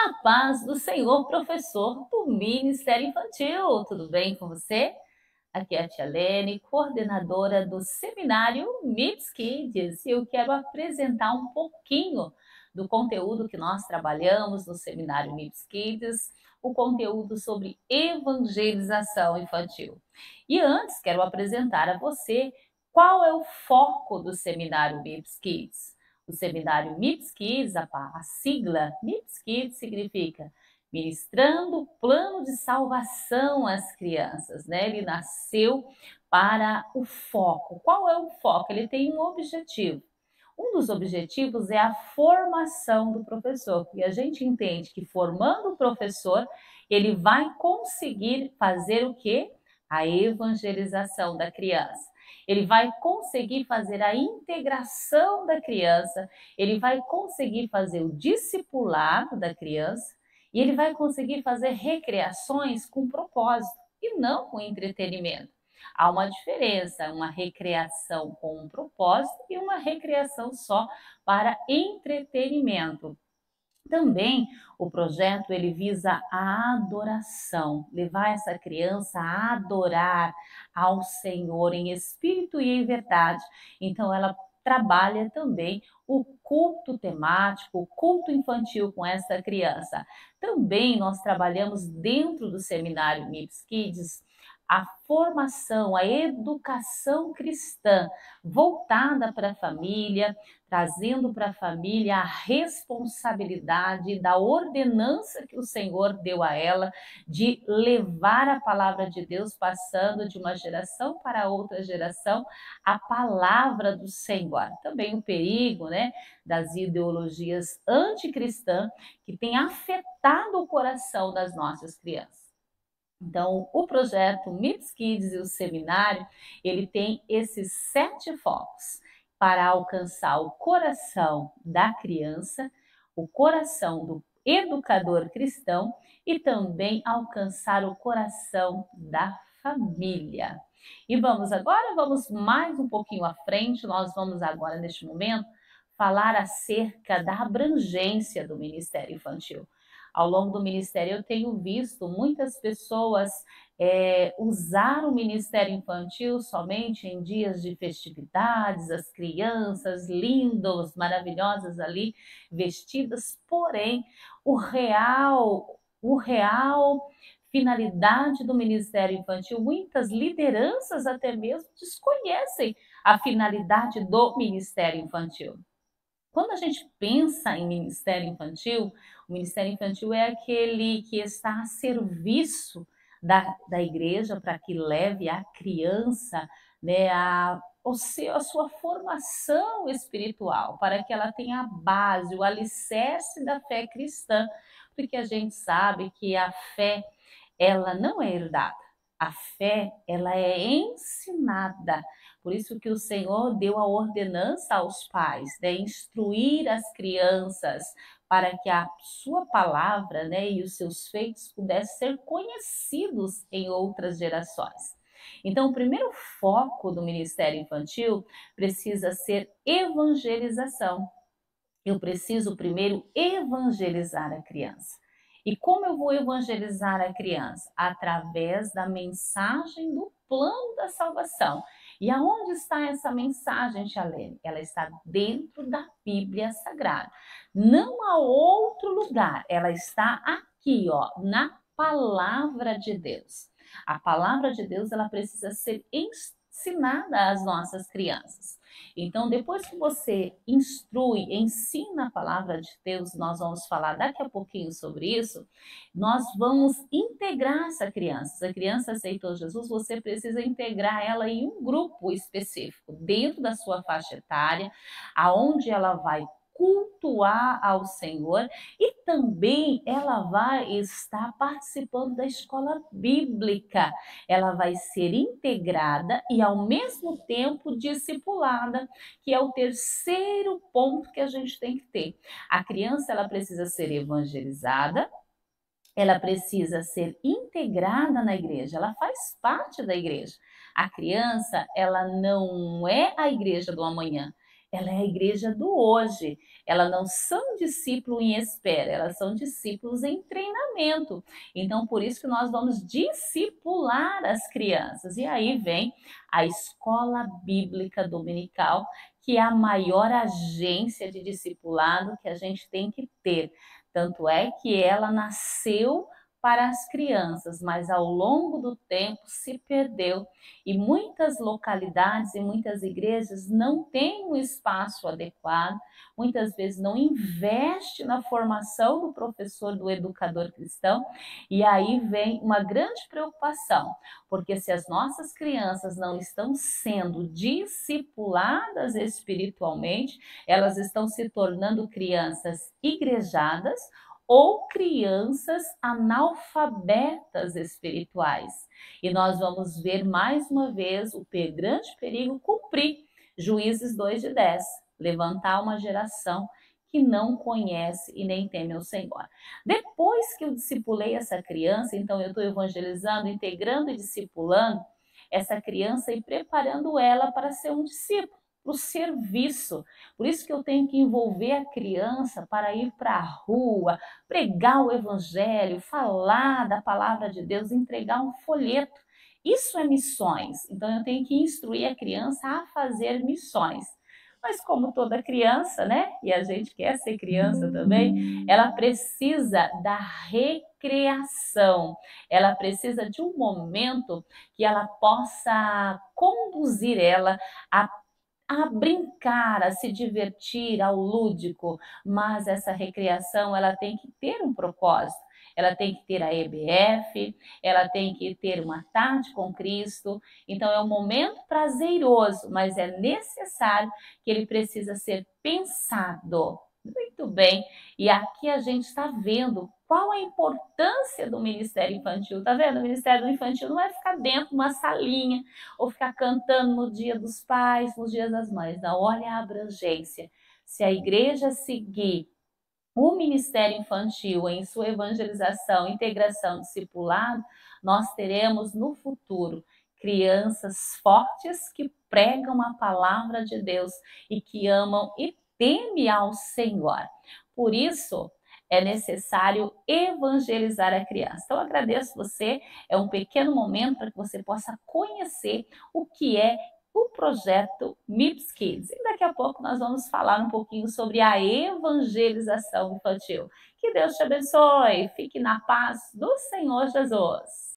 A paz do Senhor, professor do Ministério Infantil. Tudo bem com você? Aqui é a Tia Lene, coordenadora do seminário MIPS Kids, e eu quero apresentar um pouquinho do conteúdo que nós trabalhamos no seminário MIPS Kids, o conteúdo sobre evangelização infantil. E antes, quero apresentar a você qual é o foco do seminário MIPS Kids. O seminário MIPS Kids, a sigla MIPS Kids significa Ministrando o Plano de Salvação às Crianças, né? Ele nasceu para o foco. Qual é o foco? Ele tem um objetivo. Um dos objetivos é a formação do professor, e a gente entende que formando o professor, ele vai conseguir fazer o quê? A evangelização da criança. Ele vai conseguir fazer a integração da criança, ele vai conseguir fazer o discipulado da criança e ele vai conseguir fazer recreações com propósito e não com entretenimento. Há uma diferença, uma recreação com um propósito e uma recreação só para entretenimento. Também o projeto ele visa a adoração, levar essa criança a adorar ao Senhor em espírito e em verdade. Então ela trabalha também o culto temático, o culto infantil com essa criança. Também nós trabalhamos dentro do seminário MIPS Kids a formação, a educação cristã voltada para a família, trazendo para a família a responsabilidade da ordenança que o Senhor deu a ela de levar a palavra de Deus, passando de uma geração para outra geração a palavra do Senhor. Também o perigo, né, das ideologias anticristãs que tem afetado o coração das nossas crianças. Então, o projeto MIPS Kids e o seminário, ele tem esses 7 focos para alcançar o coração da criança, o coração do educador cristão e também alcançar o coração da família. E vamos mais um pouquinho à frente, nós vamos agora, neste momento, falar acerca da abrangência do Ministério Infantil. Ao longo do ministério, eu tenho visto muitas pessoas usar o Ministério Infantil somente em dias de festividades, as crianças lindas, maravilhosas ali, vestidas, porém, o real finalidade do Ministério Infantil, muitas lideranças até mesmo desconhecem a finalidade do Ministério Infantil. Quando a gente pensa em Ministério Infantil, o Ministério Infantil é aquele que está a serviço da igreja para que leve a criança, né, a sua formação espiritual, para que ela tenha a base, o alicerce da fé cristã, porque a gente sabe que a fé, ela não é herdada. A fé, ela é ensinada. Por isso que o Senhor deu a ordenança aos pais, né, instruir as crianças para que a sua palavra, né, e os seus feitos pudessem ser conhecidos em outras gerações. Então, o primeiro foco do Ministério Infantil precisa ser evangelização. Eu preciso primeiro evangelizar a criança. E como eu vou evangelizar a criança? Através da mensagem do plano da salvação. E aonde está essa mensagem, Tia Lene? Ela está dentro da Bíblia Sagrada. Não há outro lugar. Ela está aqui, ó, na palavra de Deus. A palavra de Deus, ela precisa ser ensinada às nossas crianças. Então, depois que você instrui, ensina a palavra de Deus, nós vamos falar daqui a pouquinho sobre isso, nós vamos integrar essa criança. Se a criança aceitou Jesus, você precisa integrar ela em um grupo específico, dentro da sua faixa etária, aonde ela vai cultuar ao Senhor e também ela vai estar participando da escola bíblica. Ela vai ser integrada e ao mesmo tempo discipulada, que é o terceiro ponto que a gente tem que ter. A criança, ela precisa ser evangelizada, ela precisa ser integrada na igreja, ela faz parte da igreja. A criança, ela não é a igreja do amanhã, ela é a igreja do hoje. Elas não são discípulos em espera, elas são discípulos em treinamento. Então, por isso que nós vamos discipular as crianças. E aí vem a escola bíblica dominical, que é a maior agência de discipulado que a gente tem que ter. Tanto é que ela nasceu para as crianças, mas ao longo do tempo se perdeu e muitas localidades e muitas igrejas não têm um espaço adequado, muitas vezes não investe na formação do professor, do educador cristão, e aí vem uma grande preocupação, porque se as nossas crianças não estão sendo discipuladas espiritualmente, elas estão se tornando crianças igrejadas ou crianças analfabetas espirituais. E nós vamos ver mais uma vez o grande perigo cumprir. Juízes 2:10, levantar uma geração que não conhece e nem teme o Senhor. Depois que eu discipulei essa criança, então eu estou evangelizando, integrando e discipulando essa criança e preparando ela para ser um discípulo, para o serviço. Por isso que eu tenho que envolver a criança para ir para a rua, pregar o evangelho, falar da palavra de Deus, entregar um folheto. Isso é missões. Então eu tenho que instruir a criança a fazer missões. Mas como toda criança, né? E a gente quer ser criança também, ela precisa da recreação. Ela precisa de um momento que ela possa conduzir ela a brincar, a se divertir, ao lúdico, mas essa recreação ela tem que ter um propósito. Ela tem que ter a EBF, ela tem que ter uma tarde com Cristo. Então é um momento prazeroso, mas é necessário que ele precisa ser pensado. Muito bem. E aqui a gente está vendo qual a importância do Ministério Infantil. Tá vendo? O Ministério Infantil não é ficar dentro de uma salinha ou ficar cantando no Dia dos Pais, nos Dias das Mães. Não, olha a abrangência. Se a igreja seguir o Ministério Infantil em sua evangelização, integração, discipulado, nós teremos no futuro crianças fortes que pregam a palavra de Deus e que amam e temem ao Senhor. Por isso, é necessário evangelizar a criança. Então, eu agradeço você, é um pequeno momento para que você possa conhecer o que é o projeto MIPS Kids. E daqui a pouco nós vamos falar um pouquinho sobre a evangelização infantil. Que Deus te abençoe, fique na paz do Senhor Jesus.